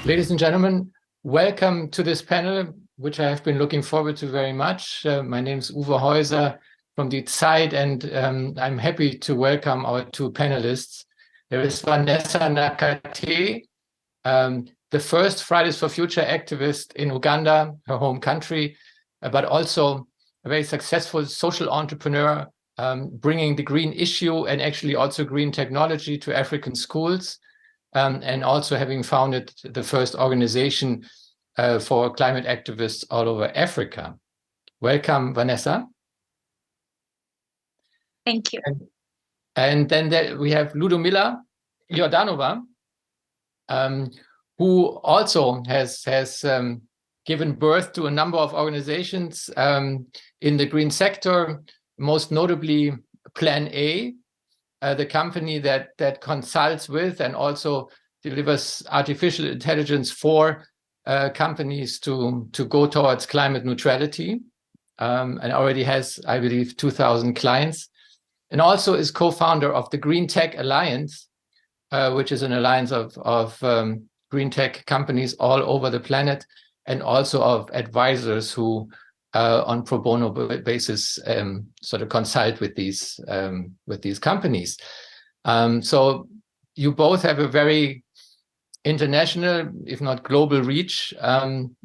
Ladies and gentlemen, welcome to this panel, which I have been looking forward to very much. My name is Heuser from the ZEIT, and I'm happy to welcome our two panelists. There is Vanessa Nakate, the first Fridays for Future activist in Uganda, her home country, but also a very successful social entrepreneur, bringing the green issue and actually also green technology to African schools. And also having founded the first organization for climate activists all over Africa. Welcome, Vanessa. Thank you. And then we have Lubomila Jordanova, who also has given birth to a number of organizations in the green sector, most notably Plan A, the company that consults with and also delivers artificial intelligence for companies to go towards climate neutrality, and already has, I believe, 2,000 clients, and also is co-founder of the Green-Tech-Alliance, which is an alliance of green tech companies all over the planet, and also of advisors who on pro bono basis sort of consult with these companies. So you both have a very international, if not global, reach, and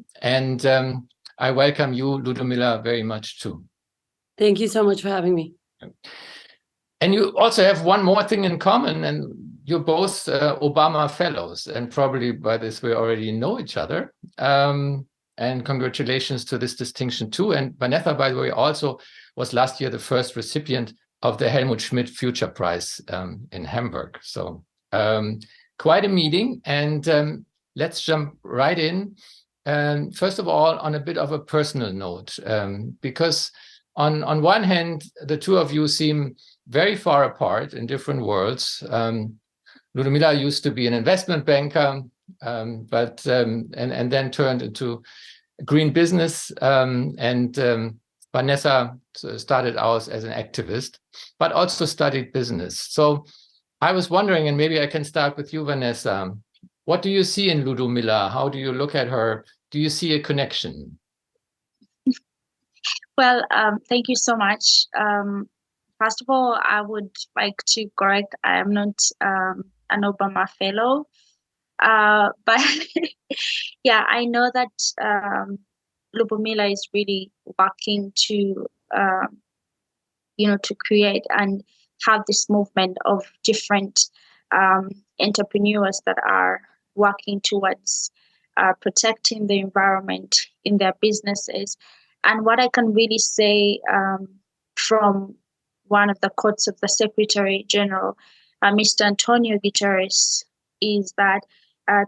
I welcome you, Lubomila, very much too. Thank you so much for having me. And you also have one more thing in common, and you're both Obama fellows, and probably by this we already know each other. And congratulations to this distinction too. And Vanessa, by the way, also was last year the first recipient of the Helmut Schmidt Future Prize in Hamburg. So quite a meeting, and let's jump right in. First of all, on a bit of a personal note, because on one hand, the two of you seem very far apart in different worlds. Lubomila used to be an investment banker, but and then turned into green business, and Vanessa started out as an activist, but also studied business. So I was wondering, and maybe I can start with you, Vanessa. What do you see in Lubomila? How do you look at her? Do you see a connection? Well, thank you so much. First of all, I would like to correct, I am not an Obama fellow. But yeah, I know that Lubomila is really working to, to create and have this movement of different entrepreneurs that are working towards protecting the environment in their businesses. And what I can really say from one of the quotes of the Secretary General, Mr. Antonio Guterres, is that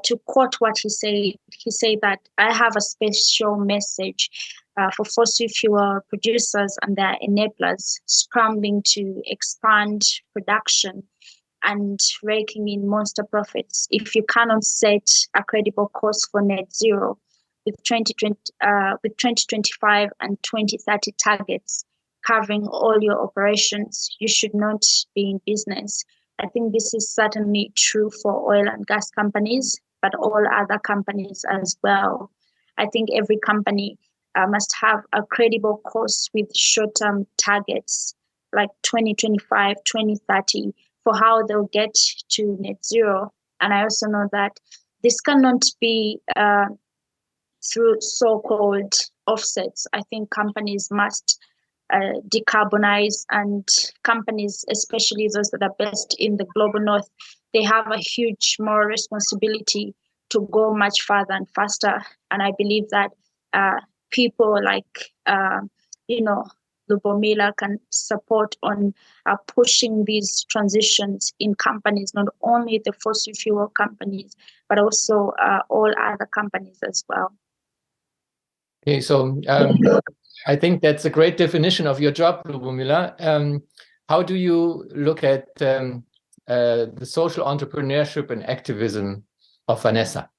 to quote what he said that I have a special message for fossil fuel producers and their enablers scrambling to expand production and raking in monster profits if you cannot set a credible course for net zero with 2025 and 2030 targets covering all your operations, you should not be in business. I think this is certainly true for oil and gas companies, but all other companies as well. I think every company must have a credible course with short-term targets like 2025, 2030 for how they'll get to net zero. And I also know that this cannot be through so-called offsets. I think companies must decarbonize, and companies, especially those that are based in the global north, they have a huge moral responsibility to go much further and faster. And I believe that people like Lubomila can support on pushing these transitions in companies, not only the fossil fuel companies, but also all other companies as well. Okay, so I think that's a great definition of your job, Lubomila. How do you look at the social entrepreneurship and activism of Vanessa?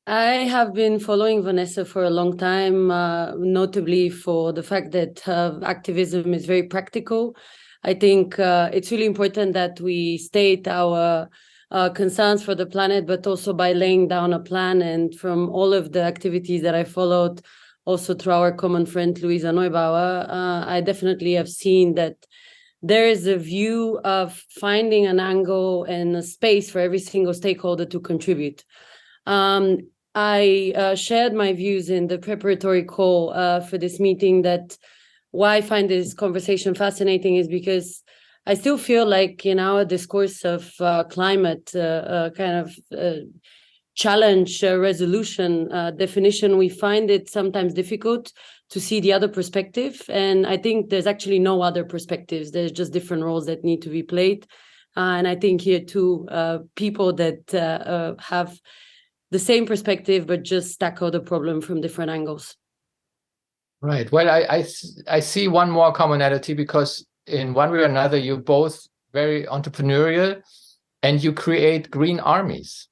I have been following Vanessa for a long time, notably for the fact that her activism is very practical. I think it's really important that we state our concerns for the planet, but also by laying down a plan. And from all of the activities that I followed, also through our common friend, Luisa Neubauer, I definitely have seen that there is a view of finding an angle and a space for every single stakeholder to contribute. I shared my views in the preparatory call for this meeting that why I find this conversation fascinating is because I still feel like in our discourse of climate challenge resolution definition, we find it sometimes difficult to see the other perspective. And I think there's actually no other perspectives. There's just different roles that need to be played. And I think here too, people that have the same perspective, but just tackle the problem from different angles. Right. Well, I see one more commonality, because in one way or another, you're both very entrepreneurial and you create green armies.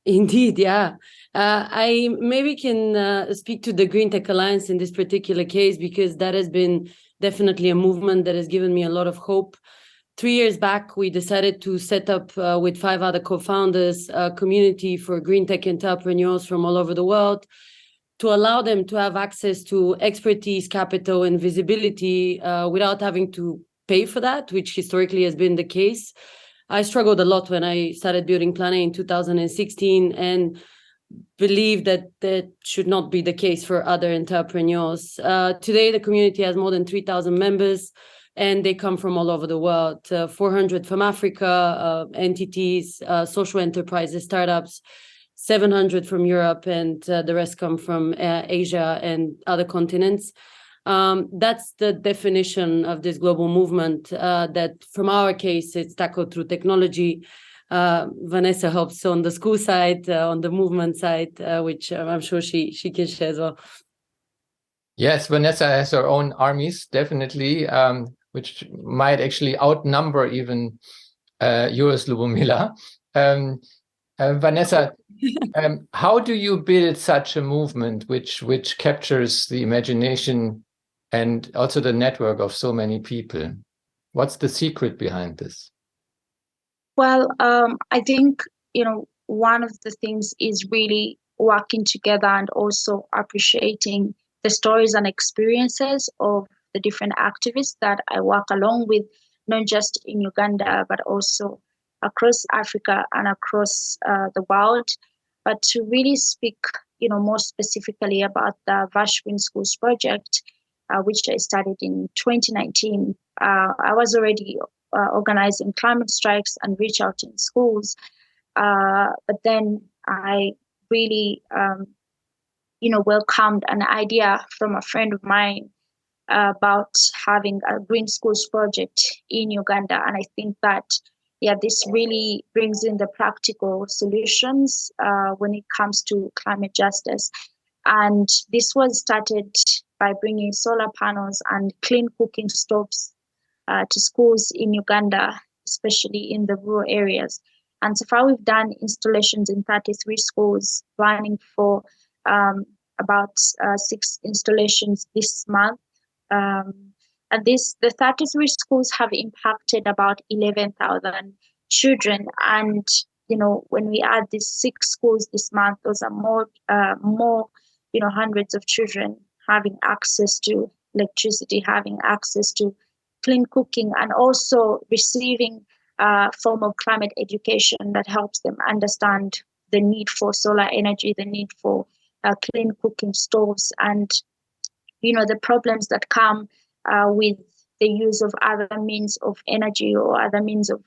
Indeed, yeah. I maybe can speak to the Green Tech Alliance in this particular case, because that has been definitely a movement that has given me a lot of hope. 3 years back, we decided to set up with 5 other co-founders a community for green tech entrepreneurs from all over the world to allow them to have access to expertise, capital, and visibility without having to pay for that, which historically has been the case. I struggled a lot when I started building Planet in 2016 and believe that that should not be the case for other entrepreneurs. Today, the community has more than 3,000 members, and they come from all over the world, 400 from Africa, entities, social enterprises, startups, 700 from Europe, and the rest come from Asia and other continents. That's the definition of this global movement, that from our case, it's tackled through technology. Vanessa helps on the school side, on the movement side, which I'm sure she can share as well. Yes, Vanessa has her own armies, definitely, which might actually outnumber even yours, Lubomila. Vanessa, how do you build such a movement which captures the imagination and also the network of so many people? What's the secret behind this? Well, I think, one of the things is really working together and also appreciating the stories and experiences of the different activists that I work along with, not just in Uganda, but also across Africa and across the world. But to really speak, more specifically about the Vashwin Schools project, which I started in 2019, I was already organizing climate strikes and reach out in schools. But then I really, welcomed an idea from a friend of mine about having a Green Schools project in Uganda. And I think that, this really brings in the practical solutions when it comes to climate justice. And this was started by bringing solar panels and clean cooking stoves to schools in Uganda, especially in the rural areas. And so far, we've done installations in 33 schools, planning for about 6 installations this month. And the 33 schools have impacted about 11,000 children. And, when we add these 6 schools this month, those are more, hundreds of children having access to electricity, having access to clean cooking, and also receiving a form of climate education that helps them understand the need for solar energy, the need for clean cooking stoves, and the problems that come with the use of other means of energy or other means of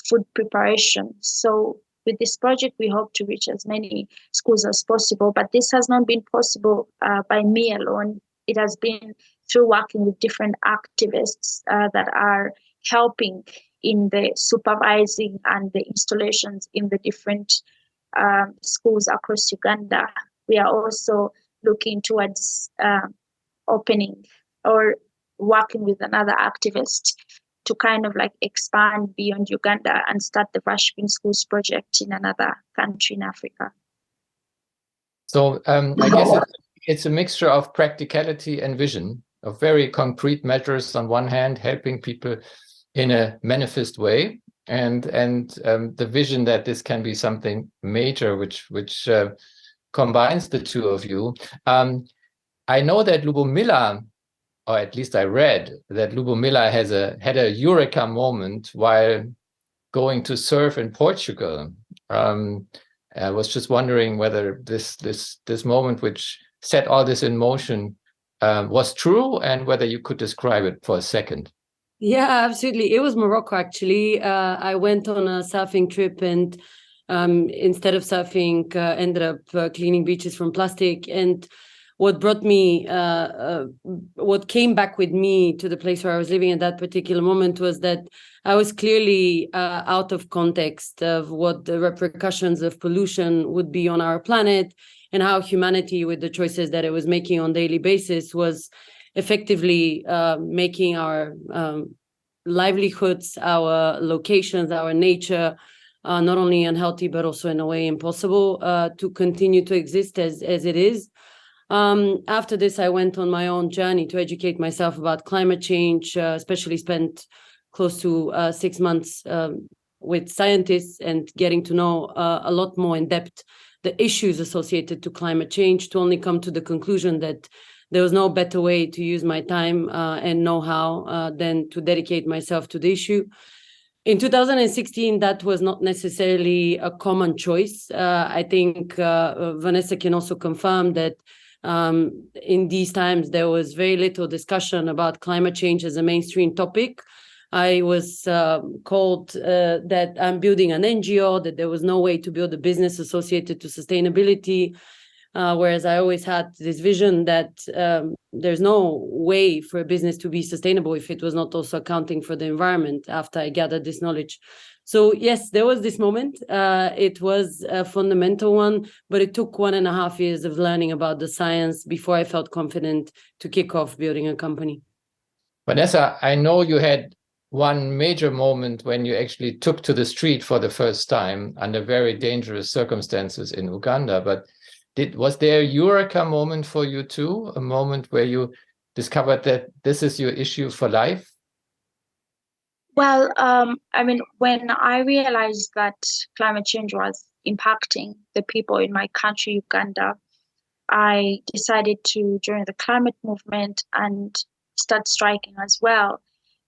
food preparation. So with this project, we hope to reach as many schools as possible, but this has not been possible by me alone. It has been through working with different activists that are helping in the supervising and the installations in the different schools across Uganda. We are also looking towards opening or working with another activist to kind of expand beyond Uganda and start the Vashwin Schools project in another country in Africa. So I guess it's a mixture of practicality and vision. of very concrete measures on one hand, helping people in a manifest way, and the vision that this can be something major, which combines the two of you. I know that Lubomila, or at least I read that Lubomila had a eureka moment while going to surf in Portugal. I was just wondering whether this moment which set all this in motion was true, and whether you could describe it for a second. Yeah, absolutely. It was Morocco, actually. I went on a surfing trip, and instead of surfing, ended up cleaning beaches from plastic. And what brought me, what came back with me to the place where I was living at that particular moment was that I was clearly out of context of what the repercussions of pollution would be on our planet, and how humanity, with the choices that it was making on a daily basis, was effectively making our livelihoods, our locations, our nature, not only unhealthy, but also in a way impossible to continue to exist as it is. After this, I went on my own journey to educate myself about climate change, especially spent close to 6 months with scientists and getting to know a lot more in depth the issues associated to climate change, to only come to the conclusion that there was no better way to use my time and know-how than to dedicate myself to the issue. In 2016, that was not necessarily a common choice. I think Vanessa can also confirm that in these times, there was very little discussion about climate change as a mainstream topic. I was called that I'm building an NGO, that there was no way to build a business associated to sustainability, whereas I always had this vision that there's no way for a business to be sustainable if it was not also accounting for the environment, after I gathered this knowledge. So yes, there was this moment. It was a fundamental one, but it took 1.5 years of learning about the science before I felt confident to kick off building a company. Vanessa, I know you had one major moment when you actually took to the street for the first time under very dangerous circumstances in Uganda, but was there a eureka moment for you too? A moment where you discovered that this is your issue for life? Well, I mean, when I realized that climate change was impacting the people in my country, Uganda, I decided to join the climate movement and start striking as well.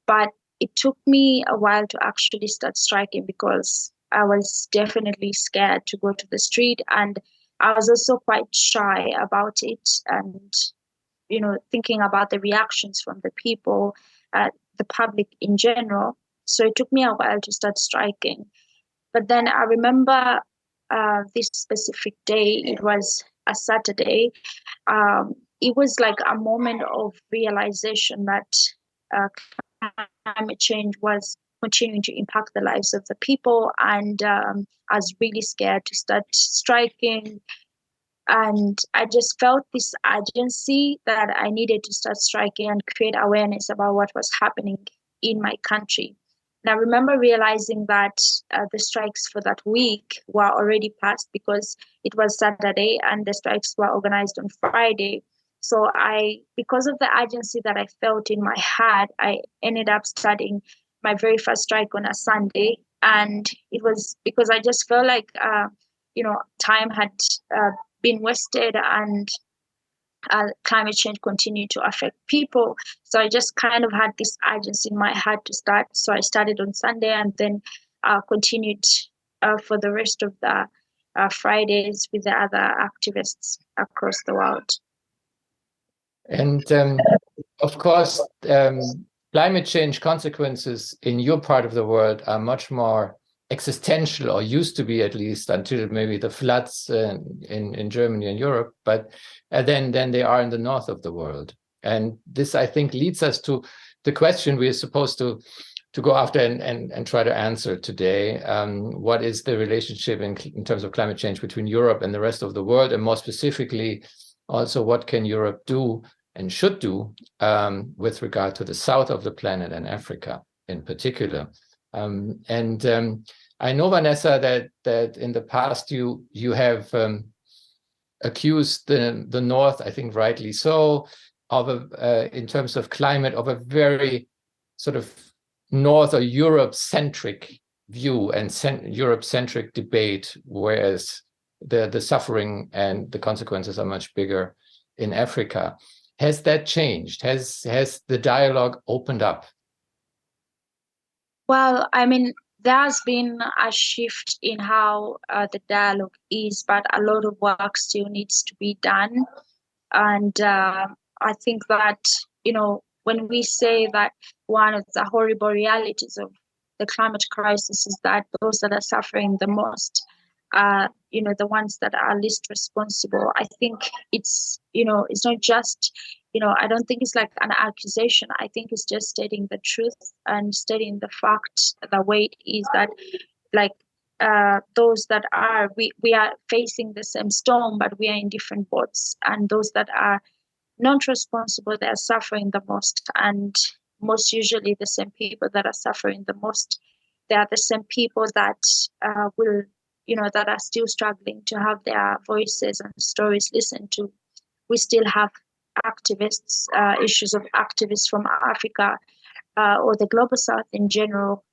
But it took me a while to actually start striking, because I was definitely scared to go to the street, and I was also quite shy about it, and thinking about the reactions from the people, the public in general. So it took me a while to start striking. But then I remember this specific day. It was a Saturday. It was like a moment of realization that climate change was continuing to impact the lives of the people, and I was really scared to start striking. And I just felt this urgency that I needed to start striking and create awareness about what was happening in my country. And I remember realizing that the strikes for that week were already passed, because it was Saturday and the strikes were organized on Friday. So because of the urgency that I felt in my heart, I ended up starting my very first strike on a Sunday. And it was because I just felt like, time had been wasted, and climate change continued to affect people. So I just kind of had this urgency in my heart to start. So I started on Sunday, and then continued for the rest of the Fridays with the other activists across the world. And of course, climate change consequences in your part of the world are much more existential, or used to be, at least until maybe the floods in Germany and Europe, but then they are in the north of the world. And this, I think, leads us to the question we're supposed to go after and try to answer today. What is the relationship in terms of climate change between Europe and the rest of the world? And more specifically, also, what can Europe do and should do with regard to the south of the planet and Africa in particular? I know, Vanessa, that in the past you have accused the North, I think rightly so, in terms of climate, of a very sort of North or Europe-centric view and Europe-centric debate, whereas the suffering and the consequences are much bigger in Africa. Has that changed? Has the dialogue opened up? Well, I mean, there's been a shift in how the dialogue is, but a lot of work still needs to be done. And I think that, when we say that one of the horrible realities of the climate crisis is that those that are suffering the most are, the ones that are least responsible. I think it's not just, I don't think it's like an accusation. I think it's just stating the truth and stating the fact, the way it is, that like those that are, we are facing the same storm, but we are in different boats. And those that are not responsible, they are suffering the most. And most usually the same people that are suffering the most, they are the same people that will, that are still struggling to have their voices and stories listened to. We still have activists, issues of activists from Africa or the global south in general,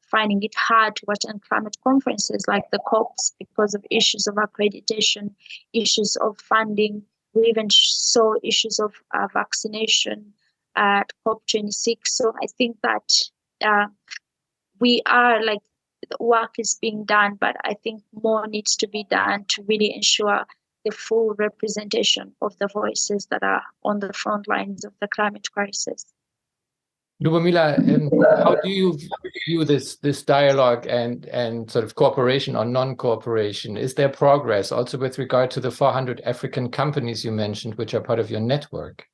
finding it hard to attend climate conferences like the COPs because of issues of accreditation, issues of funding. We even saw issues of vaccination at COP26. So I think that we are like, the work is being done, but I think more needs to be done to really ensure the full representation of the voices that are on the front lines of the climate crisis. Lubomila, how do you view this dialogue and sort of cooperation or non-cooperation? Is there progress also with regard to the 400 African companies you mentioned, which are part of your network?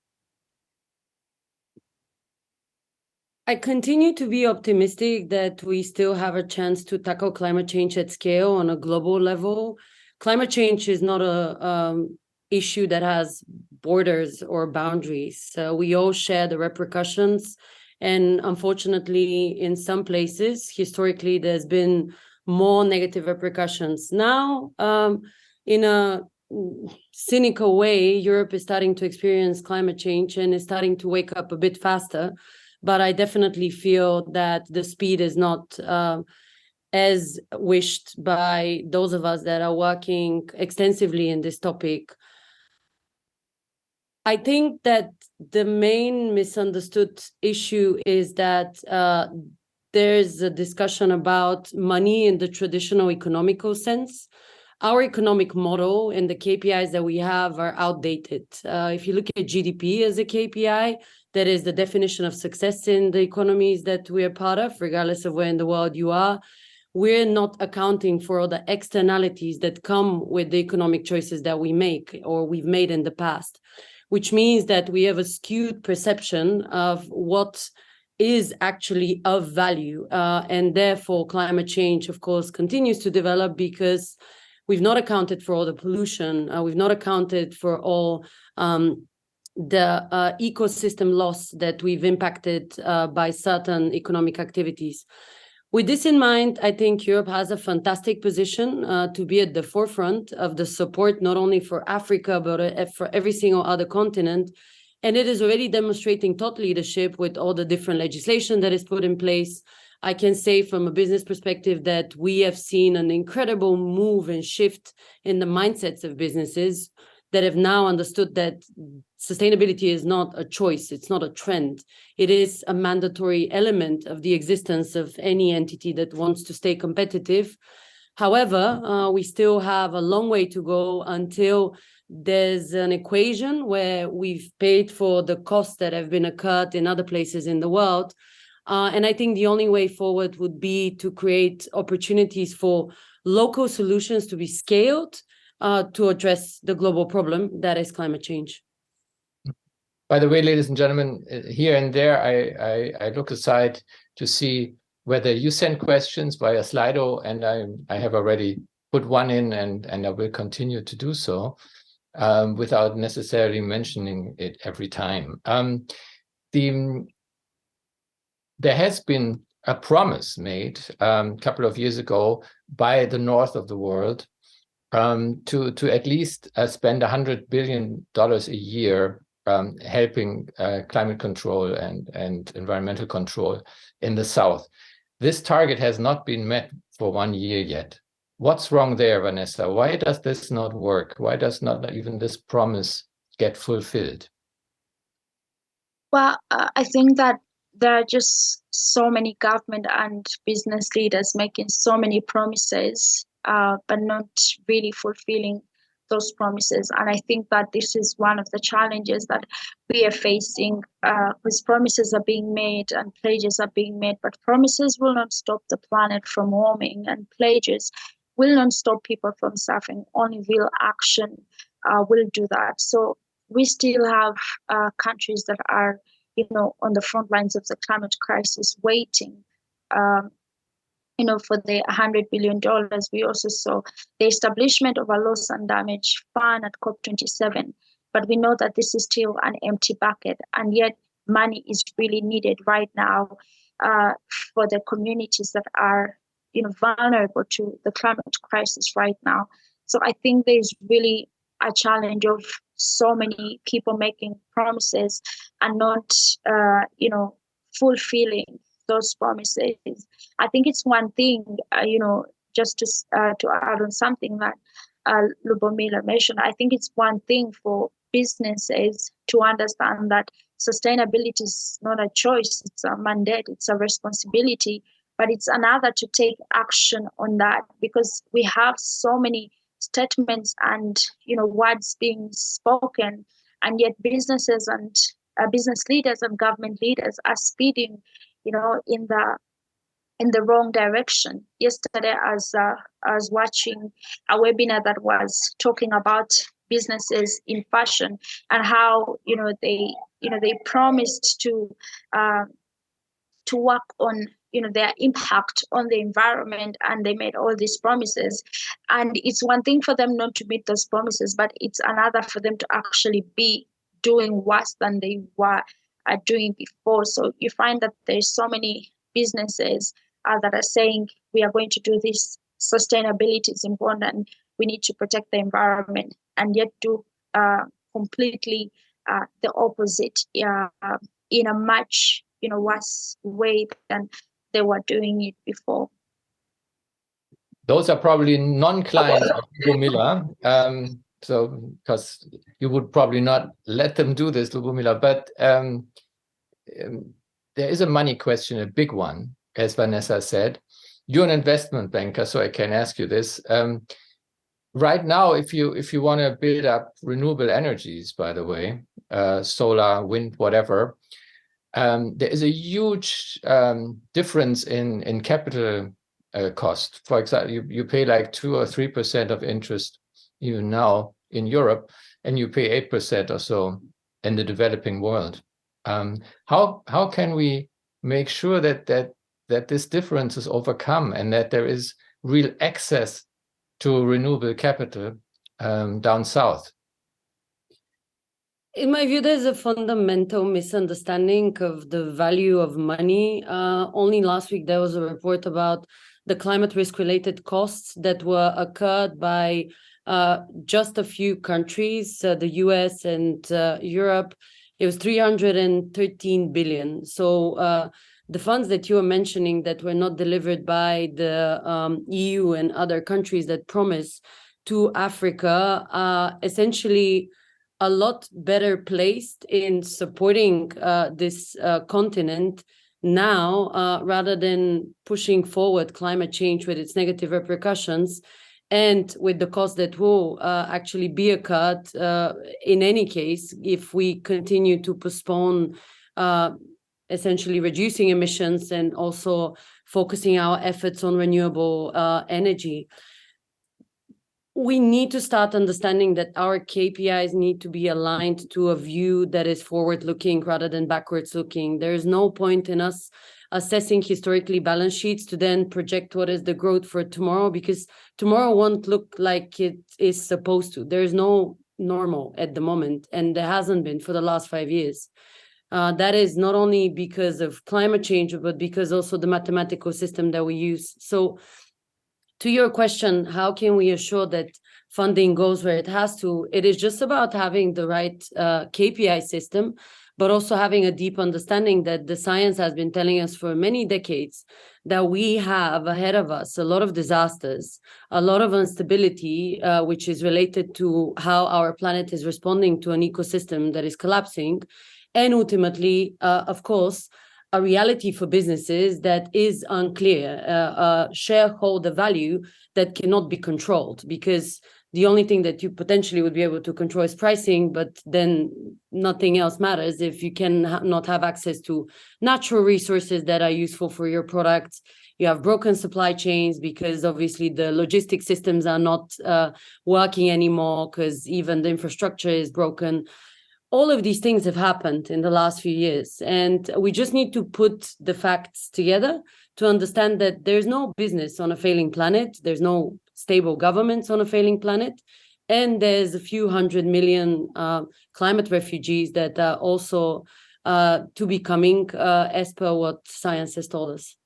I continue to be optimistic that we still have a chance to tackle climate change at scale on a global level. Climate change is not a issue that has borders or boundaries. So we all share the repercussions. And unfortunately, in some places, historically, there's been more negative repercussions. Now, in a cynical way, Europe is starting to experience climate change and is starting to wake up a bit faster. But I definitely feel that the speed is not as wished by those of us that are working extensively in this topic. I think that the main misunderstood issue is that there's a discussion about money in the traditional economical sense. Our economic model and the KPIs that we have are outdated. If you look at GDP as a KPI, that is the definition of success in the economies that we are part of, regardless of where in the world you are. We're not accounting for all the externalities that come with the economic choices that we make or we've made in the past, which means that we have a skewed perception of what is actually of value. And therefore, climate change, of course, continues to develop because we've not accounted for all the pollution. We've not accounted for all the ecosystem loss that we've impacted by certain economic activities. With this in mind, I think Europe has a fantastic position to be at the forefront of the support, not only for Africa, but for every single other continent. And it is already demonstrating thought leadership with all the different legislation that is put in place. I can say from a business perspective that we have seen an incredible move and shift in the mindsets of businesses that have now understood that sustainability is not a choice, it's not a trend. It is a mandatory element of the existence of any entity that wants to stay competitive. However, we still have a long way to go until there's an equation where we've paid for the costs that have been occurred in other places in the world. And I think the only way forward would be to create opportunities for local solutions to be scaled to address the global problem that is climate change. By the way, ladies and gentlemen, here and there, I look aside to see whether you send questions via Slido, and I have already put one in, and I will continue to do so without necessarily mentioning it every time. There has been a promise made a couple of years ago by the north of the world to at least spend $100 billion a year helping climate control and environmental control in the South. This target has not been met for 1 year yet. What's wrong there, Vanessa? Why does this not work? Why does not even this promise get fulfilled? Well, I think that there are just so many government and business leaders making so many promises, but not really fulfilling those promises. And I think that this is one of the challenges that we are facing, because promises are being made and pledges are being made, but promises will not stop the planet from warming, and pledges will not stop people from suffering. Only real action will do that. So we still have countries that are, on the front lines of the climate crisis, waiting, for the $100 billion. We also saw the establishment of a loss and damage fund at COP27, but we know that this is still an empty bucket, and yet money is really needed right now for the communities that are, vulnerable to the climate crisis right now. So I think there's really a challenge of so many people making promises and not, fulfilling those promises. I think it's one thing, just to add on something that Lubomila mentioned. I think it's one thing for businesses to understand that sustainability is not a choice; it's a mandate, it's a responsibility. But it's another to take action on that, because we have so many statements and words being spoken, and yet businesses and business leaders and government leaders are speeding in the wrong direction. Yesterday I was watching a webinar that was talking about businesses in fashion and how they promised to work on their impact on the environment, and they made all these promises. And it's one thing for them not to meet those promises, but it's another for them to actually be doing worse than they were doing before. So you find that there's so many businesses that are saying we are going to do this, sustainability is important, we need to protect the environment, and yet do completely the opposite in a much worse way than they were doing it before. Those are probably non-clients of Lubomila, so because you would probably not let them do this, Lubomila, but there is a money question, a big one, as Vanessa said. You're an investment banker, so I can ask you this. Right now, if you want to build up renewable energies, by the way, solar, wind, whatever, there is a huge difference in capital cost. For example, you pay like 2 or 3% of interest even now in Europe, and you pay 8% or so in the developing world. How can we make sure that this difference is overcome, and that there is real access to renewable capital down south? In my view, there's a fundamental misunderstanding of the value of money. Only last week, there was a report about the climate risk-related costs that were incurred by just a few countries, the US and Europe. It was 313 billion. So the funds that you were mentioning that were not delivered by the EU and other countries that promise to Africa are essentially a lot better placed in supporting this continent now, rather than pushing forward climate change with its negative repercussions, and with the cost that will actually be occurred in any case if we continue to postpone essentially reducing emissions and also focusing our efforts on renewable energy. We need to start understanding that our KPIs need to be aligned to a view that is forward-looking rather than backwards-looking. There is no point in us assessing historically balance sheets to then project what is the growth for tomorrow, because tomorrow won't look like it is supposed to. There is no normal at the moment, and there hasn't been for the last 5 years. That is not only because of climate change, but because also the mathematical system that we use. So to your question, how can we assure that funding goes where it has to. It is just about having the right KPI system, but also having a deep understanding that the science has been telling us for many decades that we have ahead of us a lot of disasters, a lot of instability, which is related to how our planet is responding to an ecosystem that is collapsing. And ultimately, of course, a reality for businesses that is unclear, shareholder value that cannot be controlled, because the only thing that you potentially would be able to control is pricing, but then nothing else matters if you can not have access to natural resources that are useful for your products. You have broken supply chains because obviously the logistic systems are not working anymore because even the infrastructure is broken. All of these things have happened in the last few years, and we just need to put the facts together to understand that there's no business on a failing planet, there's no stable governments on a failing planet, and there's a few 100 million climate refugees that are also to be coming as per what science has told us.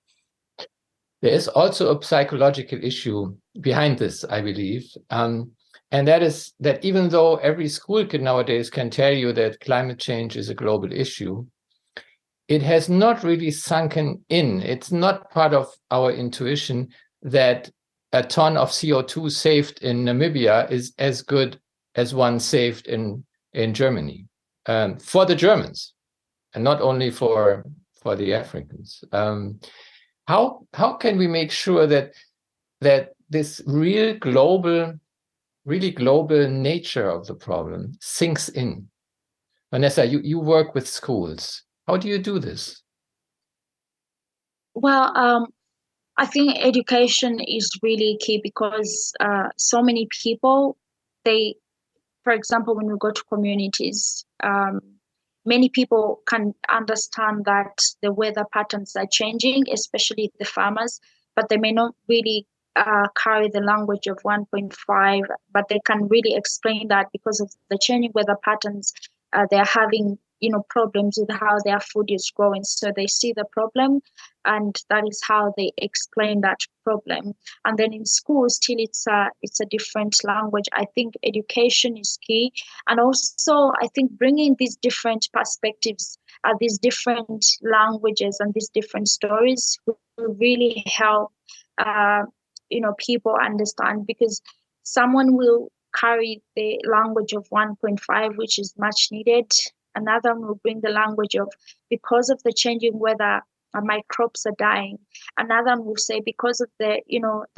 There is also a psychological issue behind this, I believe. And that is that even though every school kid nowadays can tell you that climate change is a global issue, it has not really sunken in. It's not part of our intuition that a ton of CO2 saved in Namibia is as good as one saved in Germany, for the Germans, and not only for the Africans. How can we make sure that this really global nature of the problem sinks in? Vanessa, you work with schools. How do you do this? Well, I think education is really key because so many people, for example, when we go to communities, many people can understand that the weather patterns are changing, especially the farmers, but they may not really carry the language of 1.5, but they can really explain that because of the changing weather patterns, they're having problems with how their food is growing. So they see the problem, and that is how they explain that problem. And then in schools, still it's a different language. I think education is key, and also I think bringing these different perspectives, these different languages, and these different stories will really help people understand, because someone will carry the language of 1.5, which is much needed. Another will bring the language of, because of the changing weather, my crops are dying. Another will say, because of the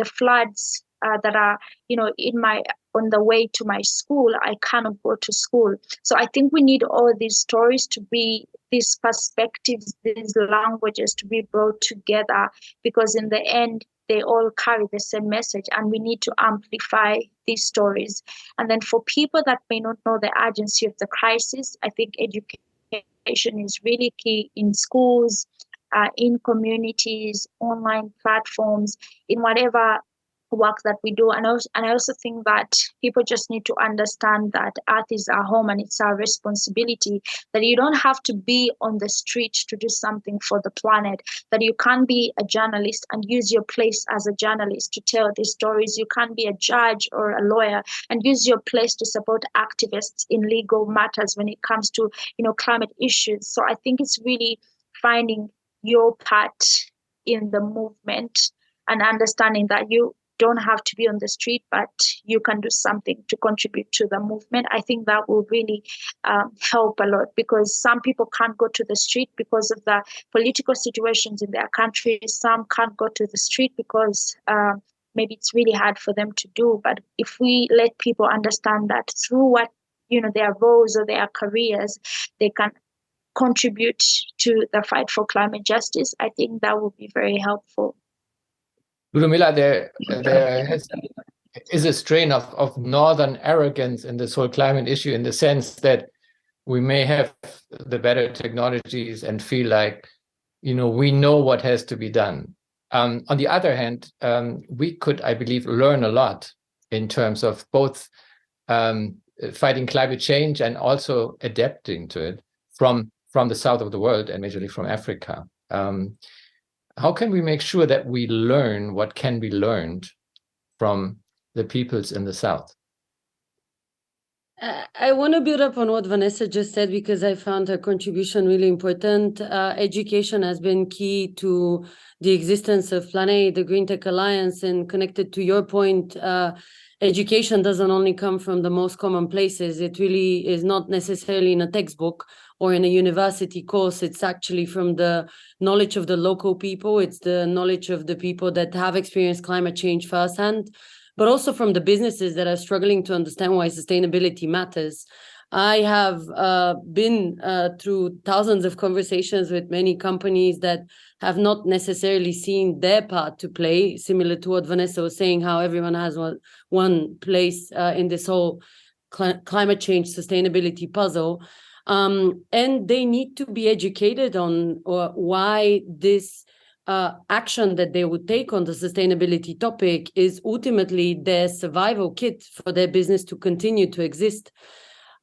floods that are on the way to my school, I cannot go to school. So I think we need all these stories to be, these perspectives, these languages to be brought together, because in the end, they all carry the same message, and we need to amplify these stories. And then for people that may not know the urgency of the crisis, I think education is really key in schools, in communities, online platforms, in whatever work that we do. And I also think that people just need to understand that Earth is our home and it's our responsibility, that you don't have to be on the street to do something for the planet, that you can be a journalist and use your place as a journalist to tell these stories. You can be a judge or a lawyer and use your place to support activists in legal matters when it comes to climate issues. So I think it's really finding your part in the movement and understanding that you don't have to be on the street, but you can do something to contribute to the movement. I think that will really help a lot, because some people can't go to the street because of the political situations in their countries. Some can't go to the street because maybe it's really hard for them to do. But if we let people understand that through what their roles or their careers, they can contribute to the fight for climate justice, I think that will be very helpful. Lubomila, there is a strain of northern arrogance in this whole climate issue, in the sense that we may have the better technologies and feel like, we know what has to be done. On the other hand, we could, I believe, learn a lot in terms of both fighting climate change and also adapting to it from the south of the world, and majorly from Africa. How can we make sure that we learn what can be learned from the peoples in the south? I want to build up on what Vanessa just said because I found her contribution really important. Education has been key to the existence of Plan A, the Green Tech Alliance, and connected to your point, education doesn't only come from the most common places. It really is not necessarily in a textbook or in a university course. It's actually from the knowledge of the local people. It's the knowledge of the people that have experienced climate change firsthand, but also from the businesses that are struggling to understand why sustainability matters. I have been through thousands of conversations with many companies that have not necessarily seen their part to play, similar to what Vanessa was saying, how everyone has one place in this whole climate change sustainability puzzle. And they need to be educated on why this action that they would take on the sustainability topic is ultimately their survival kit for their business to continue to exist.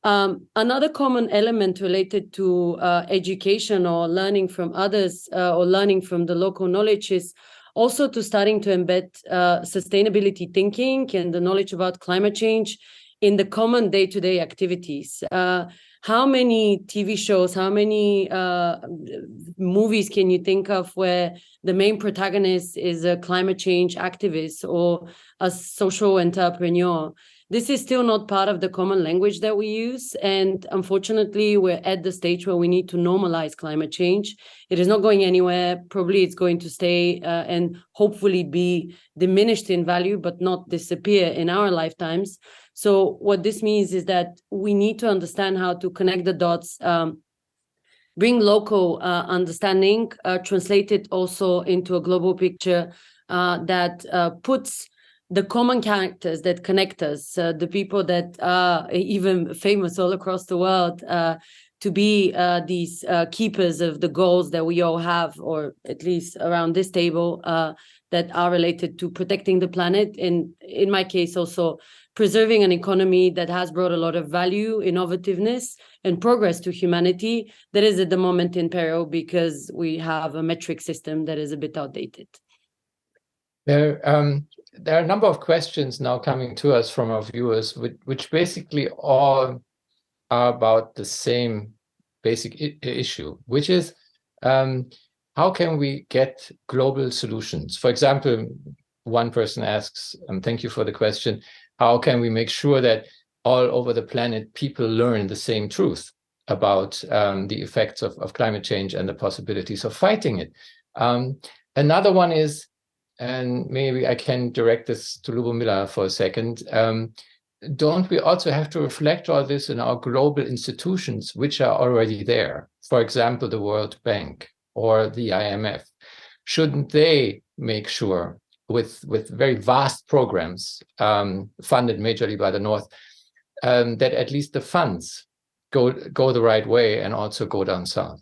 Another common element related to education or learning from others or learning from the local knowledge is also to starting to embed sustainability thinking and the knowledge about climate change in the common day-to-day activities. How many TV shows, how many movies can you think of where the main protagonist is a climate change activist or a social entrepreneur? This is still not part of the common language that we use. And unfortunately, we're at the stage where we need to normalize climate change. It is not going anywhere. Probably it's going to stay and hopefully be diminished in value, but not disappear in our lifetimes. So what this means is that we need to understand how to connect the dots, bring local understanding, translate it also into a global picture that puts the common characters that connect us, the people that are even famous all across the world, to be these keepers of the goals that we all have, or at least around this table, that are related to protecting the planet. And in my case, also preserving an economy that has brought a lot of value, innovativeness, and progress to humanity that is at the moment in peril because we have a metric system that is a bit outdated. There are a number of questions now coming to us from our viewers, which basically all are about the same basic issue, which is how can we get global solutions? For example, one person asks, thank you for the question, how can we make sure that all over the planet people learn the same truth about the effects of climate change and the possibilities of fighting it? Another one is, and maybe I can direct this to Lubomila for a second, don't we also have to reflect all this in our global institutions, which are already there? For example, the World Bank or the IMF. Shouldn't they make sure with very vast programs funded majorly by the North, that at least the funds go the right way and also go down south?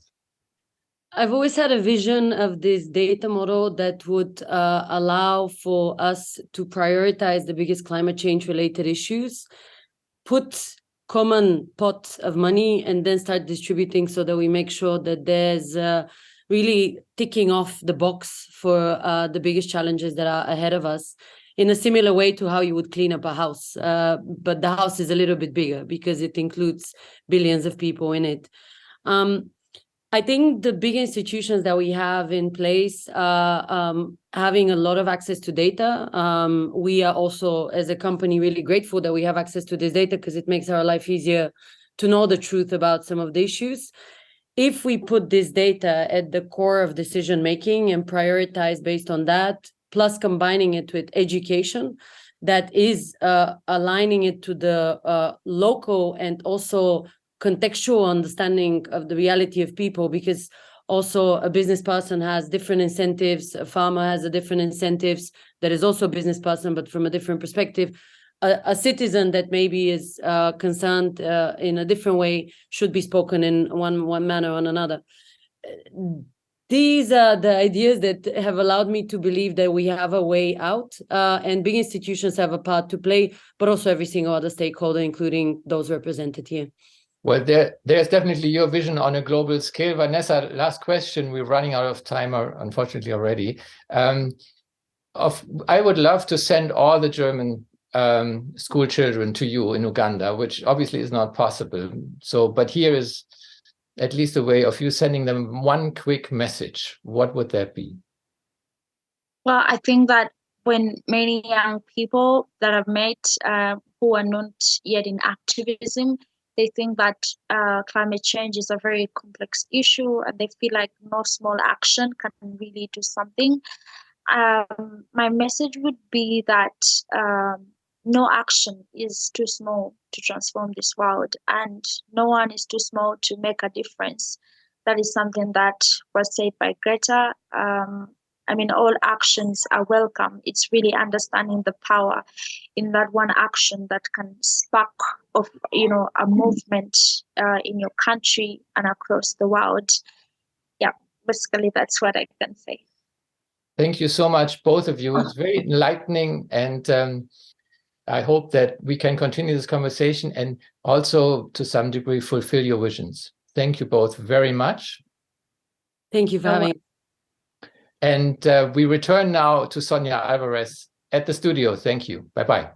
I've always had a vision of this data model that would allow for us to prioritize the biggest climate change related issues, put common pot of money, and then start distributing so that we make sure that there's really ticking off the box for the biggest challenges that are ahead of us, in a similar way to how you would clean up a house. But the house is a little bit bigger because it includes billions of people in it. I think the big institutions that we have in place are having a lot of access to data. We are also, as a company, really grateful that we have access to this data because it makes our life easier to know the truth about some of the issues. If we put this data at the core of decision-making and prioritize based on that, plus combining it with education that is aligning it to the local and also contextual understanding of the reality of people, because also a business person has different incentives, a farmer has a different incentives, that is also a business person, but from a different perspective. A citizen that maybe is concerned in a different way should be spoken in one manner or another. These are the ideas that have allowed me to believe that we have a way out, and big institutions have a part to play, but also every single other stakeholder, including those represented here. Well, there's definitely your vision on a global scale. Vanessa, last question. We're running out of time, unfortunately, already. I would love to send all the German school children to you in Uganda, which obviously is not possible. So, but here is at least a way of you sending them one quick message. What would that be? Well, I think that when many young people that I've met who are not yet in activism, they think that climate change is a very complex issue, and they feel like no small action can really do something. My message would be that no action is too small to transform this world, and no one is too small to make a difference. That is something that was said by Greta. I mean, all actions are welcome. It's really understanding the power in that one action that can spark of, a movement in your country and across the world. Yeah, basically that's what I can say. Thank you so much, both of you. It's very enlightening, and I hope that we can continue this conversation and also, to some degree, fulfill your visions. Thank you both very much. Thank you for having me. And we return now to Sonia Alvarez at the studio. Thank you. Bye-bye.